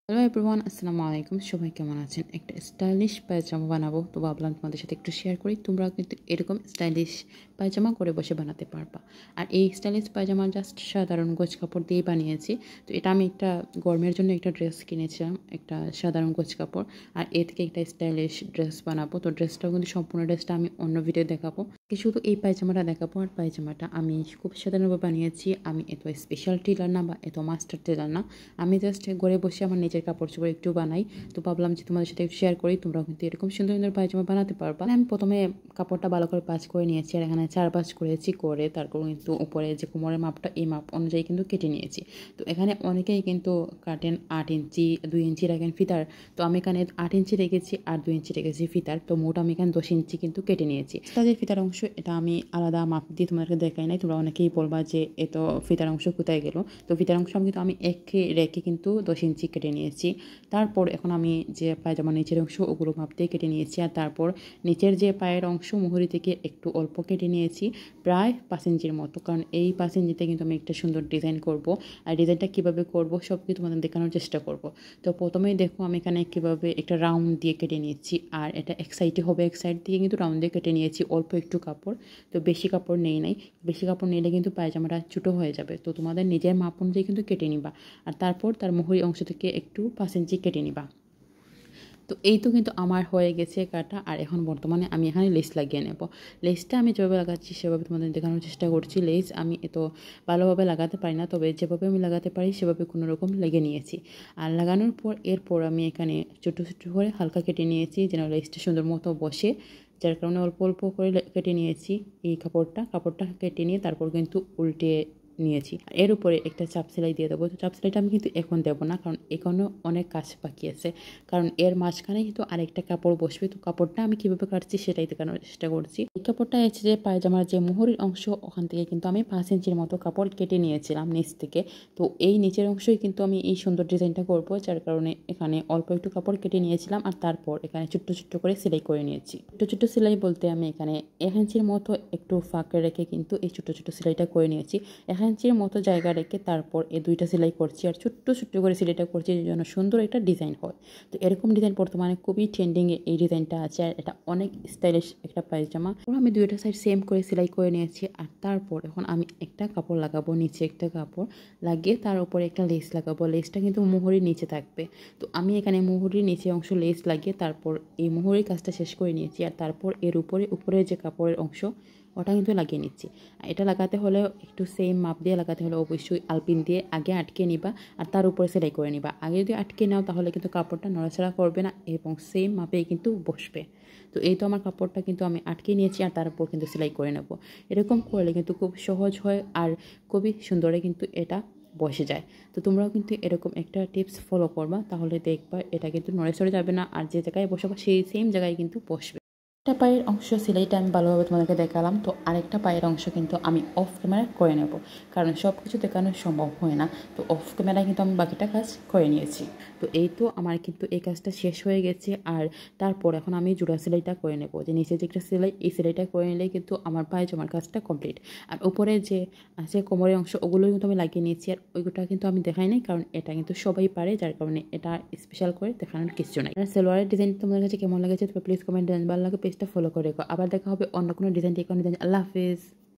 Hello everyone, আসসালামু আলাইকুম। সবাই কেমন আছেন? একটা স্টাইলিশ পায়জামা বানাবো, তো ভাবলাম তোমাদের সাথে একটু শেয়ার করি। তোমরাও কিন্তু এরকম স্টাইলিশ পায়জামা করে বসে বানাতে পারবা। আর এই স্টাইলিশ পায়জামা জাস্ট সাধারণ গোছ কাপড় দিয়েই বানিয়েছি। তো এটা আমি একটা গরমের জন্য একটা ড্রেস কিনেছিলাম, একটা সাধারণ গোছ কাপড়। আর এ থেকে একটা স্টাইলিশ ড্রেস বানাবো। তো ড্রেসটাও কিন্তু সম্পূর্ণ ড্রেসটা আমি অন্য ভিডিও দেখাবো। শুধু এই পায়জামাটা দেখাবো। আর পায়জামাটা আমি খুব সাধারণভাবে বানিয়েছি। আমি এত স্পেশাল টেলার না বা এত মাস্টার টেলার না। আমি জাস্ট ঘরে বসে আমার নিজের কাপড় চোপড় একটু বানাই। তো ভাবলাম যে তোমাদের সাথে একটু শেয়ার করি, তোমরাও কিন্তু এরকম সুন্দর সুন্দর পায়জামা বানাতে পারবা। আমি প্রথমে কাপড়টা ভালো করে ভাঁজ করে নিয়েছি, আর এখানে 4 ভাঁজ করেছি, করে তারপর কিন্তু উপরে যে কোমরের মাপটা এই মাপ অনুযায়ী কিন্তু কেটে নিয়েছি। তো এখানে অনেকেই কিন্তু কাটেন 8 ইঞ্চি 2 ইঞ্চি রাখেন ফিতার। তো আমি এখানে 8 ইঞ্চি রেখেছি আর 2 ইঞ্চি রেখেছি ফিতার। তো মোট আমি এখানে 10 ইঞ্চি কিন্তু কেটে নিয়েছি। তাদের ফিতার অংশ এটা আমি আলাদা মাপ দিয়ে তোমাদেরকে দেখাই নাই। তোমরা অনেকেই বলবা যে এত ফিতার অংশ কোথায় গেল। তো ফিতার অংশ আমি কিন্তু আমি একে রেখে কিন্তু 10 ইঞ্চি কেটে নিয়েছি। তারপর এখন আমি যে পায়জামার নিচের অংশ ওগুলো মাপ দিয়ে কেটে নিয়েছি। আর তারপর নিচের যে পায়ের অংশ মুহুরি থেকে একটু অল্প কেটে নিয়েছি, প্রায় 5 ইঞ্চির মতো। কারণ এই 5 ইঞ্চিতে কিন্তু আমি একটা সুন্দর ডিজাইন করব। আর ডিজাইনটা কীভাবে করব সব কিছু তোমাদের দেখানোর চেষ্টা করব। তো প্রথমেই দেখো আমি এখানে কীভাবে একটা রাউন্ড দিয়ে কেটে নিয়েছি। আর এটা এক সাইডে হবে, এক সাইড দিয়ে কিন্তু রাউন্ড দিয়ে কেটে নিয়েছি অল্প একটু কাপড়। তো বেশি কাপড় নেই নাই, বেশি কাপড় নিলে কিন্তু পায়জামাটা ছোটো হয়ে যাবে। তো তোমাদের নিজের মাপ অনুযায়ী কিন্তু কেটে নিবা। আর তারপর তার মুহুরি অংশ থেকে একটু 5 ইঞ্চি কেটে নিবা। তো এই তো কিন্তু আমার হয়ে গেছে কাটা। আর এখন বর্তমানে আমি এখানে লেস লাগিয়ে নেব। লেসটা আমি যেভাবে লাগাচ্ছি সেভাবে তোমাদের দেখানোর চেষ্টা করছি। লেস আমি এত ভালোভাবে লাগাতে পারি না, তবে যেভাবে আমি লাগাতে পারি সেভাবে কোনো রকম লেগে নিয়েছি। আর লাগানোর পর এরপর আমি এখানে ছোটো ছোটো করে হালকা কেটে নিয়েছি যেন লেসটা সুন্দর মতো বসে, যার কারণে অল্প অল্প করে কেটে নিয়েছি এই কাপড়টা কেটে নিয়ে তারপর কিন্তু উল্টে নিয়েছি। এর উপরে একটা চাপ সেলাই দিয়ে দেবো। তো চাপ সেলাইটা আমি কিন্তু এখন দেবো না, কারণ এখনও অনেক কাজ বাকি আছে। কারণ এর মাঝখানে কিন্তু আরেকটা কাপড় বসবে। তো কাপড়টা আমি কীভাবে কাটছি সেটাই দেখানোর চেষ্টা করছি। এই কাপড়টা আছে যে পায়জামার যে মুহুরির অংশ, ওখান থেকে কিন্তু আমি 5 ইঞ্চির মতো কাপড় কেটে নিয়েছিলাম নিচ থেকে। তো এই নিচের অংশই কিন্তু আমি এই সুন্দর ডিজাইনটা করব, যার কারণে এখানে অল্প একটু কাপড় কেটে নিয়েছিলাম। আর তারপর এখানে ছোট্ট ছোট্ট করে সেলাই করে নিয়েছি। ছোট্ট ছোট্ট সেলাই বলতে আমি এখানে 1 ইঞ্চির মতো একটু ফাঁকে রেখে কিন্তু এই ছোট্ট ছোট্ট সেলাইটা করে নিয়েছি। 1 ইঞ্চির মতো জায়গা রেখে তারপর এই দুইটা সেলাই করছি, আর ছোট্ট ছোট্ট করে সেলাইটা করছি যেন সুন্দর একটা ডিজাইন হয়। তো এরকম ডিজাইন বর্তমানে খুবই ট্রেন্ডিংয়ে এই ডিজাইনটা আছে। আর এটা অনেক স্টাইলিশ একটা পায়জামা। আমি দুইটা সাইড সেম করে সেলাই করে নিয়েছি। আর তারপর এখন আমি একটা কাপড় লাগাবো, নিচে একটা কাপড় লাগিয়ে তার উপরে একটা লেস লাগাবো। লেসটা কিন্তু মুহুরির নিচে থাকবে। তো আমি এখানে মুহুরির নিচে অংশ লেস লাগিয়ে তারপর এই মুহুরির কাজটা শেষ করে নিয়েছি। আর তারপর এর উপরে যে কাপড়ের অংশ ওটা কিন্তু লাগিয়ে নিচ্ছি। এটা লাগাতে হলে একটু সেম মাপ দিয়ে লাগাতে হলে অবশ্যই আলপিন দিয়ে আগে আটকে নিবা, আর তার উপরে সেলাই করে নিবা। আগে যদি আটকে নাও তাহলে কিন্তু কাপড়টা নড়াচড়া করবে না এবং সেম মাপেই কিন্তু বসবে। তো এই তো আমার কাপড়টা কিন্তু আমি আটকে নিয়েছি, আর তার উপর কিন্তু সেলাই করে নেব। এরকম করলে কিন্তু খুব সহজ হয় আর খুবই সুন্দরে কিন্তু এটা বসে যায়। তো তোমরাও কিন্তু এরকম একটা টিপস ফলো করবা, তাহলে দেখবা এটা কিন্তু নড়ে যাবে না, আর যে জায়গায় বসাবো সেই সেম জায়গায় কিন্তু বসবে। একটা পায়ের অংশ সেলাইটা আমি ভালোভাবে তোমাদেরকে দেখালাম। তো আরেকটা পায়ের অংশ কিন্তু আমি অফ ক্যামেরা করে নেব, কারণ সব কিছু দেখানো সম্ভব হয় না। তো অফ ক্যামেরায় কিন্তু আমি বাকিটা কাজ করে নিয়েছি। তো এই তো আমার কিন্তু এই কাজটা শেষ হয়ে গেছে। আর তারপর এখন আমি জোড়া সেলাইটা করে নেব, যে নিচে যে একটা সেলাই, এই সেলাইটা করে নিলেই কিন্তু আমার পায়জামার কাজটা কমপ্লিট। আর উপরে যে আছে কোমরের অংশ ওগুলো কিন্তু আমি লাগিয়ে নিয়েছি। আর ওইটা কিন্তু আমি দেখাই নাই, কারণ এটা কিন্তু সবাই পারে, যার কারণে এটা স্পেশাল করে দেখানোর কিছু নাই। আর সালোয়ারের ডিজাইন তোমাদের কাছে কেমন লেগেছে তবে প্লিজ কমেন্ট, ভালো লাগে পেজটা ফলো করে রেখো। আবার দেখা হবে অন্য কোনো ডিজাইন দিয়ে কোনো ডিজাইন। আল্লাহ হাফিজ।